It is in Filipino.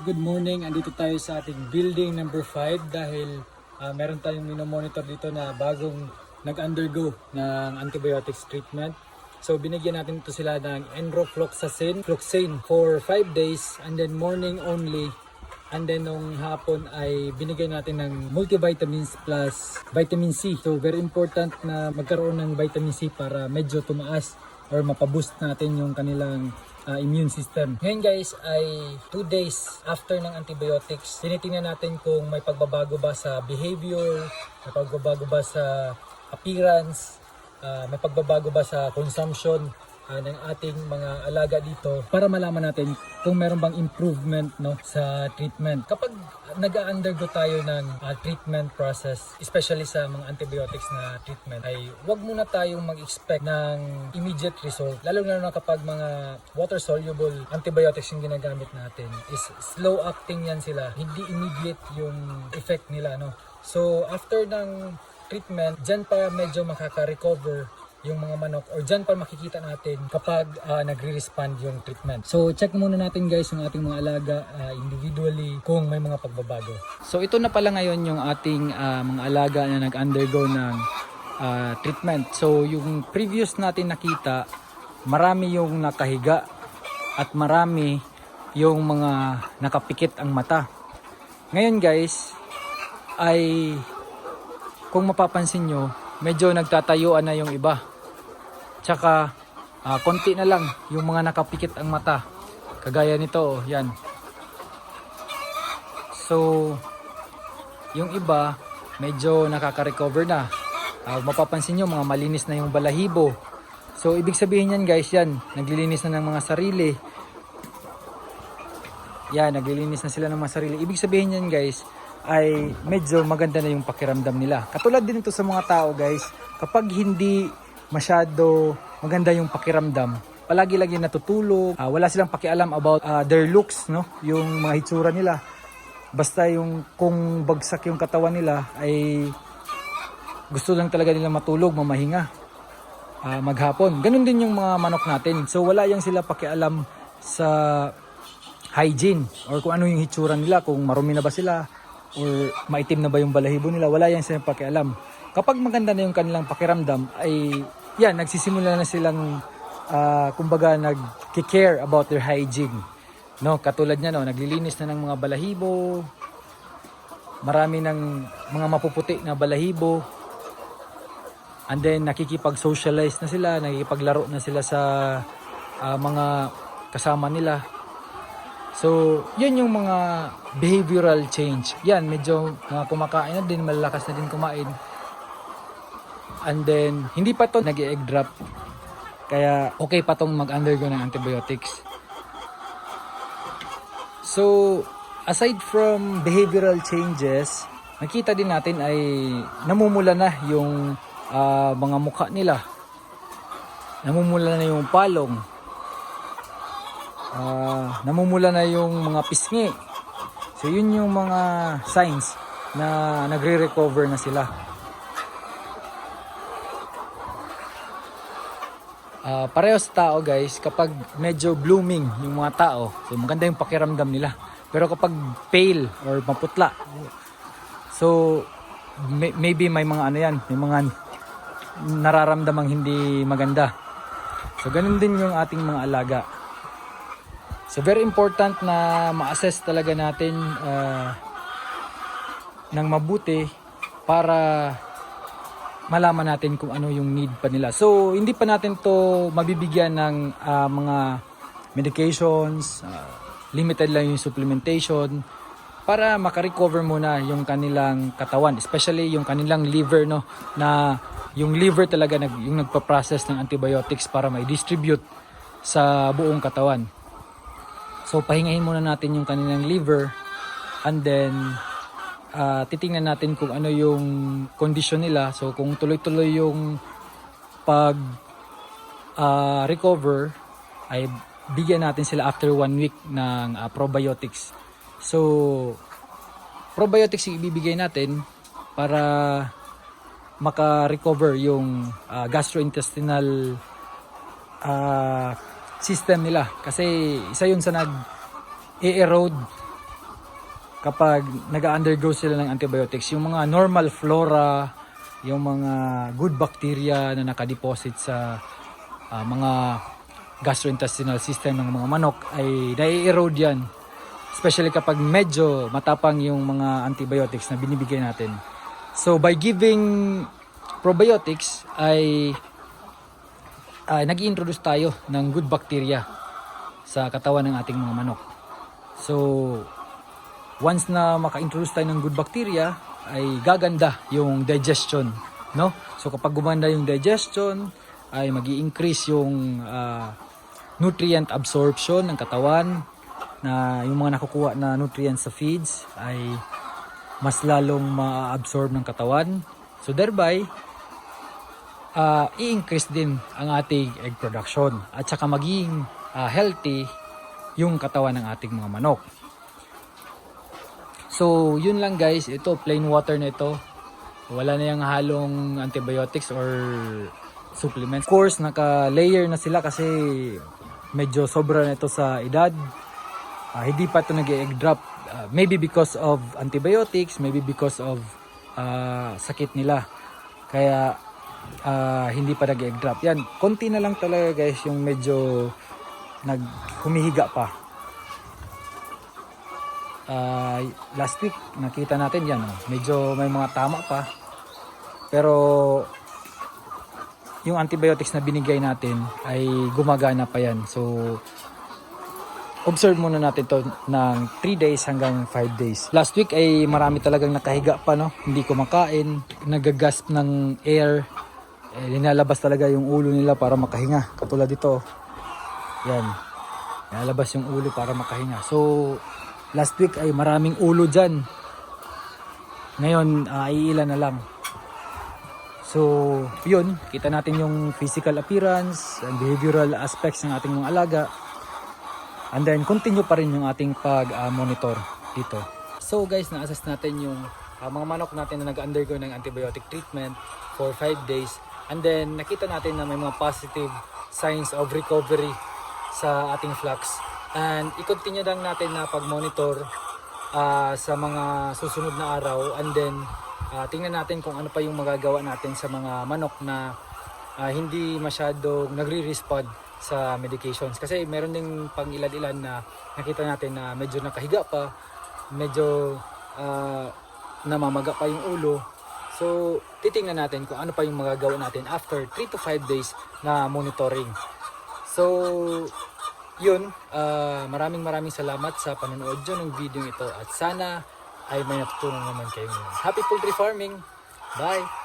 Good morning, andito tayo sa ating building number 5 dahil meron tayong minomonitor dito na bagong nag-undergo ng antibiotics treatment. So binigyan natin ito sila ng enrofloxacin, Floxane for 5 days and then morning only. And then nung hapon ay binigay natin ng multivitamins plus vitamin C. So very important na magkaroon ng vitamin C para medyo tumaas or mapaboost natin yung kanilang immune system. Ngayon guys ay 2 days after ng antibiotics. Tinitingnan natin kung may pagbabago ba sa behavior, may pagbabago ba sa appearance, may pagbabago ba sa consumption ng ating mga alaga dito para malaman natin kung meron bang improvement sa treatment. Kapag nag-undergo tayo ng treatment process, especially sa mga antibiotics na treatment, ay wag muna tayong mag-expect ng immediate result. Lalo na kapag mga water-soluble antibiotics yung ginagamit natin, is slow acting yan sila. Hindi immediate yung effect nila. So after ng treatment, dyan pa medyo makaka-recover yung mga manok or dyan pa makikita natin kapag nagre-respond yung treatment. So check muna natin guys yung ating mga alaga individually kung may mga pagbabago. So ito na pala ngayon yung ating mga alaga na nag-undergo ng treatment. So yung previous natin nakita, marami yung nakahiga at marami yung mga nakapikit ang mata. Ngayon guys ay kung mapapansin nyo, medyo nagtatayuan na yung iba. Tsaka konti na lang yung mga nakapikit ang mata. Kagaya nito, yan. So, yung iba medyo nakaka-recover na. Mapapansin nyo, mga malinis na yung balahibo. So, ibig sabihin yan guys, yan. Naglilinis na ng mga sarili. Yan, naglilinis na sila ng mga sarili. Ibig sabihin yan guys, ay medyo maganda na yung pakiramdam nila. Katulad din ito sa mga tao guys, kapag hindi masyado maganda yung pakiramdam, palagi-lagi natutulog, wala silang pakialam about their looks, yung mga hitsura nila. Basta yung kung bagsak yung katawan nila ay gusto lang talaga nila matulog, mamahinga, maghapon. Ganun din yung mga manok natin. So wala yang sila pakialam sa hygiene or kung ano yung hitsura nila, kung marumi na ba sila or maitim na ba yung balahibo nila, wala yan silang pakialam. Kapag maganda na yung kanilang pakiramdam, ay yan, nagsisimula na silang kumbaga nag-care about their hygiene. Katulad niya, naglilinis na ng mga balahibo, marami ng mga mapuputi na balahibo, and then nakikipag-socialize na sila, nakikipaglaro na sila sa mga kasama nila. So, yun yung mga behavioral change. Yan, medyo kumakain na din, malalakas na din kumain. And then, hindi pa to nag-egg drop. Kaya, okay pa tong mag-undergo ng antibiotics. So, aside from behavioral changes, nakita din natin ay namumula na yung mga mukha nila. Namumula na yung palong. Namumula na yung mga pisngi. So yun yung mga signs na nagre-recover na sila. Pareho sa tao guys, kapag medyo blooming yung mga tao, so maganda yung pakiramdam nila. Pero kapag pale or maputla, so maybe may mga may mga nararamdamang hindi maganda. So ganun din yung ating mga alaga. So very important na ma-assess talaga natin ng mabuti para malaman natin kung ano yung need pa nila. So hindi pa natin to mabibigyan ng mga medications, limited lang yung supplementation para makarecover muna yung kanilang katawan, especially yung kanilang liver, na yung liver talaga yung nagpa-process ng antibiotics para ma-distribute sa buong katawan. So pahingahin muna natin yung kanilang liver and then titingnan natin kung ano yung condition nila. So kung tuloy-tuloy yung recover, ay bigyan natin sila after 1 week ng probiotics. So probiotics yung ibibigay natin para maka-recover yung gastrointestinal system nila, kasi isa yun sa nag-erode kapag nag-undergo sila ng antibiotics, yung mga normal flora, yung mga good bacteria na nakadeposit sa mga gastrointestinal system ng mga manok ay nai-erode yan. Especially kapag medyo matapang yung mga antibiotics na binibigay natin. So by giving probiotics ay nag-i-introduce tayo ng good bacteria sa katawan ng ating mga manok. So once na maka-introduce tayo ng good bacteria ay gaganda yung digestion, no? So kapag gumanda yung digestion ay magi-increase yung nutrient absorption ng katawan, na yung mga nakukuha na nutrients sa feeds ay mas lalong ma-absorb ng katawan. So thereby, i-increase din ang ating egg production at saka maging healthy yung katawan ng ating mga manok. So yun lang guys, ito plain water na ito. Wala na yung halong antibiotics or supplements. Of course, naka-layer na sila kasi medyo sobra na ito sa edad. Hindi pa ito nag-egg drop. Maybe because of antibiotics, maybe because of sakit nila. Kaya hindi pa nag-egg drop. Yan, konti na lang talaga guys yung medyo humihiga pa. Last week nakita natin yan, medyo may mga tama pa. Pero yung antibiotics na binigay natin ay gumagana pa yan. So observe muna natin to ng 3 days hanggang 5 days. Last week ay marami talagang nakahiga pa, no? Hindi kumakain, nagagasp ng air. Linalabas talaga yung ulo nila para makahinga. Katulad dito. Yan. Linalabas yung ulo para makahinga. So, last week ay maraming ulo dyan. Ngayon, iilan na lang. So, yun. Kita natin yung physical appearance and behavioral aspects ng ating mga alaga. And then, continue pa rin yung ating pag-monitor dito. So guys, na-assess natin yung mga manok natin na nag-undergo ng antibiotic treatment for 5 days. And then, nakita natin na may mga positive signs of recovery sa ating flocks. And i-continue lang natin na pag-monitor sa mga susunod na araw. And then, tingnan natin kung ano pa yung magagawa natin sa mga manok na hindi masyadong nagre-respond sa medications. Kasi meron ding pang-ilan-ilan na nakita natin na medyo nakahiga pa, medyo namamaga pa yung ulo. So, titingnan natin kung ano pa yung magagawa natin after 3 to 5 days na monitoring. So, yun. Maraming salamat sa panonood nyo ng video ito at sana ay may natutunan naman kayo ngayon. Happy poultry farming! Bye!